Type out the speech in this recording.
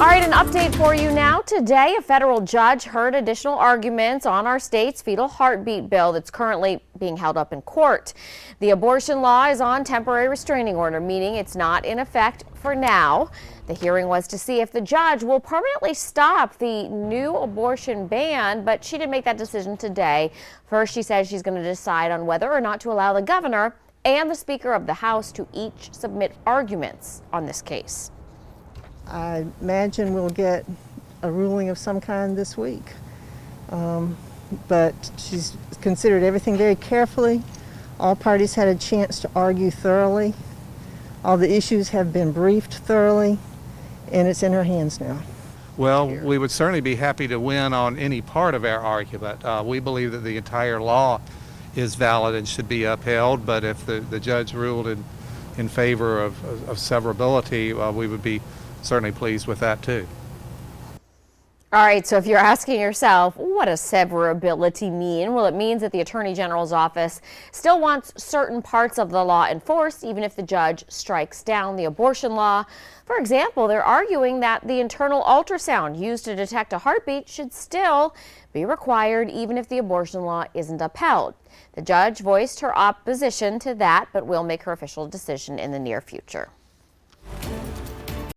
All right, an update for you now. Today, a federal judge heard additional arguments on our state's fetal heartbeat bill that's currently being held up in court. The abortion law is on temporary restraining order, meaning it's not in effect for now. The hearing was to see if the judge will permanently stop the new abortion ban, but she didn't make that decision today. First, she says she's going to decide on whether or not to allow the governor and the Speaker of the House to each submit arguments on this case. I imagine we'll get a ruling of some kind this week. But she's considered everything very carefully. All parties had a chance to argue thoroughly. All the issues have been briefed thoroughly, and it's in her hands now. Well, we would certainly be happy to win on any part of our argument. We believe that the entire law is valid and should be upheld, but if the judge ruled in favor of severability, we would be certainly pleased with that too. All right, so if you're asking yourself, what does severability mean? Well, it means that the Attorney General's office still wants certain parts of the law enforced, even if the judge strikes down the abortion law. For example, they're arguing that the internal ultrasound used to detect a heartbeat should still be required, even if the abortion law isn't upheld. The judge voiced her opposition to that, but will make her official decision in the near future.